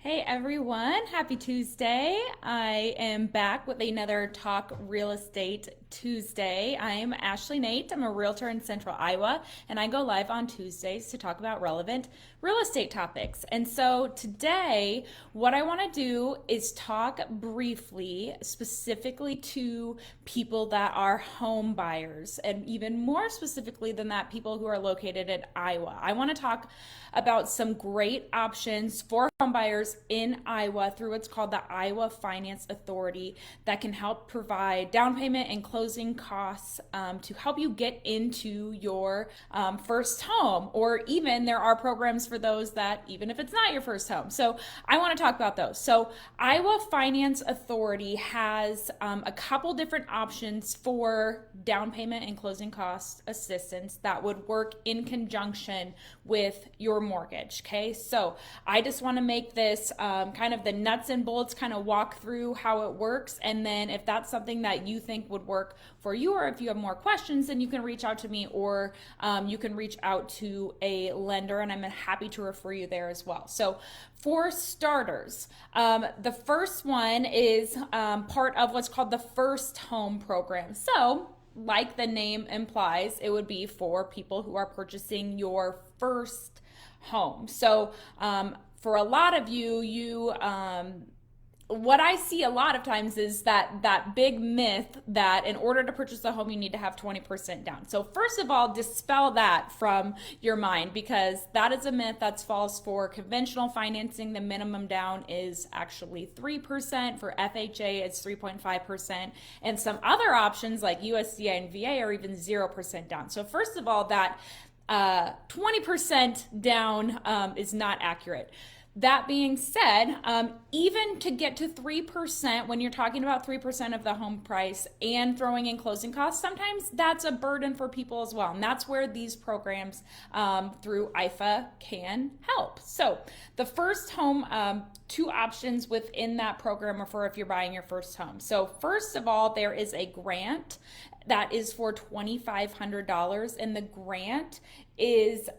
Hey everyone, happy Tuesday. I am back with another Talk Real Estate Tuesday. I am Ashley Nate. I'm a realtor in Central Iowa, and I go live on Tuesdays to talk about relevant real estate topics. And so today, what I want to do is talk briefly, specifically to people that are home buyers, and even more specifically than that, people who are located in Iowa. I want to talk about some great options for home buyers in Iowa through what's called the Iowa Finance Authority that can help provide down payment and closing costs to help you get into your first home. Or even there are programs for those that even if it's not your first home. So I want to talk about those. So Iowa Finance Authority has a couple different options for down payment and closing cost assistance that would work in conjunction with your mortgage. Okay, so I just want to make this kind of the nuts and bolts kind of walk through how it works, and then if that's something that you think would work for you, or if you have more questions, then you can reach out to me, or you can reach out to a lender, and I'm happy to refer you there as well. So for starters, the first one is part of what's called the First Home Program. So like the name implies, it would be for people who are purchasing your first home. So for a lot of you, what I see a lot of times is that big myth that in order to purchase a home, you need to have 20% down. So first of all, dispel that from your mind, because that is a myth that's false. For conventional financing, the minimum down is actually 3%. For FHA, it's 3.5%. And some other options like USDA and VA are even 0% down. So first of all, that 20% down is not accurate. That being said, even to get to 3%, when you're talking about 3% of the home price and throwing in closing costs, sometimes that's a burden for people as well. And that's where these programs through IFA can help. So the first home, two options within that program are for if you're buying your first home. So first of all, there is a grant that is for $2,500, and the grant is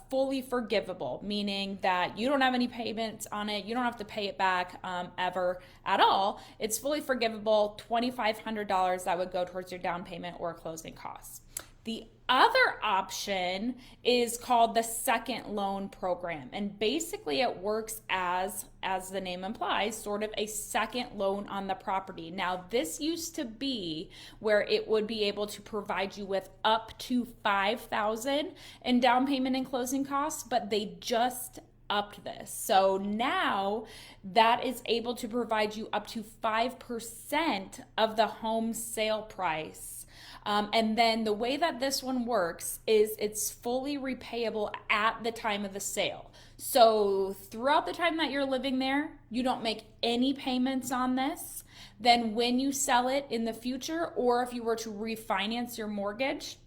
fully forgivable, meaning that you don't have any payments on it. You don't have to pay it back ever at all. It's fully forgivable, $2,500 that would go towards your down payment or closing costs. The other option is called the second loan program, and basically it works as the name implies, sort of a second loan on the property. Now, this used to be where it would be able to provide you with up to $5,000 in down payment and closing costs, but they just upped this. So now that is able to provide you up to 5% of the home sale price. And then the way that this one works is it's fully repayable at the time of the sale. So throughout the time that you're living there, you don't make any payments on this. Then when you sell it in the future, or if you were to refinance your mortgage,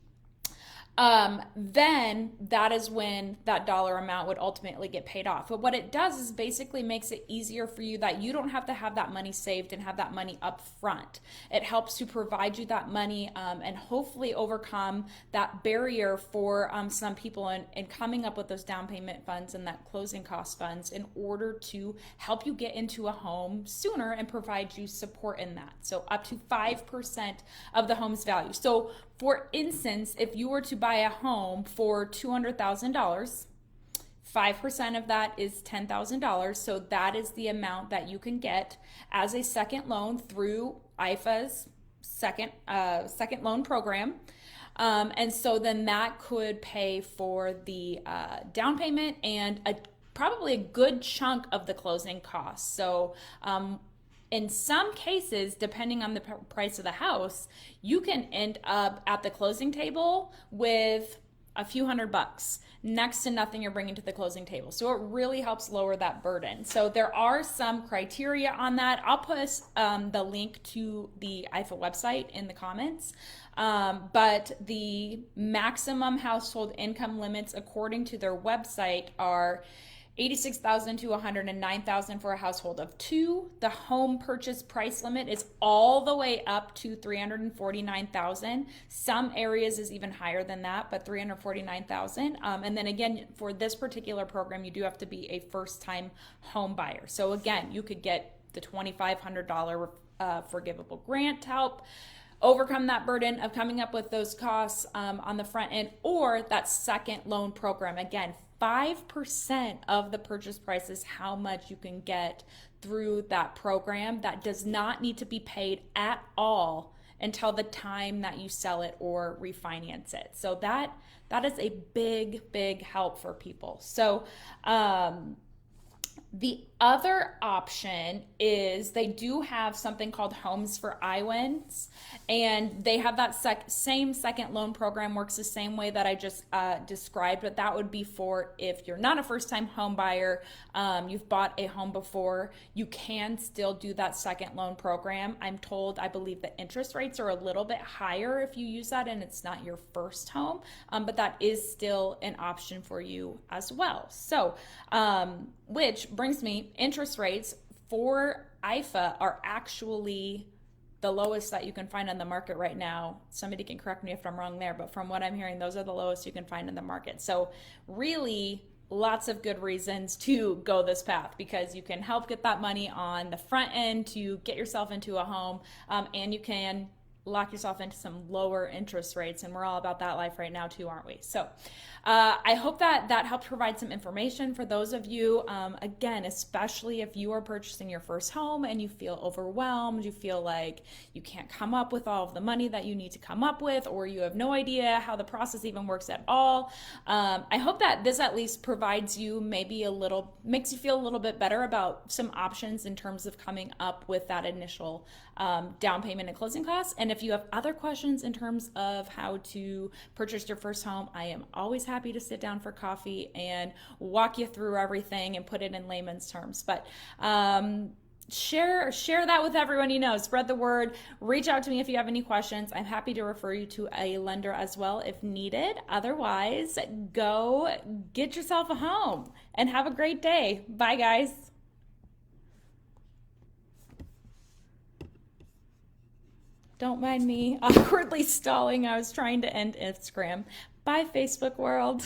then that is when that dollar amount would ultimately get paid off. But what it does is basically makes it easier for you that you don't have to have that money saved and have that money up front. It helps to provide you that money and hopefully overcome that barrier for some people in coming up with those down payment funds and that closing cost funds in order to help you get into a home sooner and provide you support in that. So up to 5% of the home's value. So for instance, if you were to buy a home for $200,000, 5% of that is $10,000. So that is the amount that you can get as a second loan through IFA's second loan program. And so then that could pay for the down payment and probably a good chunk of the closing costs. So in some cases, depending on the price of the house, you can end up at the closing table with a few $100, next to nothing you're bringing to the closing table. So it really helps lower that burden. So there are some criteria on that. I'll put the link to the IFA website in the comments. But the maximum household income limits, according to their website, are 86,000 to 109,000 for a household of two. The home purchase price limit is all the way up to 349,000. Some areas is even higher than that, but 349,000. And then again, for this particular program, you do have to be a first-time home buyer. So again, you could get the $2,500 forgivable grant to help overcome that burden of coming up with those costs on the front end, or that second loan program. Again, 5% of the purchase price is how much you can get through that program. That does not need to be paid at all until the time that you sell it or refinance it. So that is a big help for people. So the other option is they do have something called Homes for Iowans, and they have that same second loan program, works the same way that I just described, but that would be for if you're not a first-time home buyer, you've bought a home before, you can still do that second loan program. I believe the interest rates are a little bit higher if you use that and it's not your first home, but that is still an option for you as well. So, which brings me, interest rates for IFA are actually the lowest that you can find on the market right now. Somebody can correct me if I'm wrong there, but from what I'm hearing, those are the lowest you can find in the market. So really lots of good reasons to go this path, because you can help get that money on the front end to get yourself into a home, and you can lock yourself into some lower interest rates, and we're all about that life right now too, aren't we? So I hope that helped provide some information for those of you, again, especially if you are purchasing your first home and you feel overwhelmed, you feel like you can't come up with all of the money that you need to come up with, or you have no idea how the process even works at all. I hope that this at least provides you makes you feel a little bit better about some options in terms of coming up with that initial down payment and closing costs. And if you have other questions in terms of how to purchase your first home, I am always happy to sit down for coffee and walk you through everything and put it in layman's terms. But share that with everyone you know. Spread the word. Reach out to me if you have any questions. I'm happy to refer you to a lender as well if needed. Otherwise, go get yourself a home and have a great day. Bye, guys. Don't mind me awkwardly stalling. I was trying to end Instagram. Bye, Facebook world.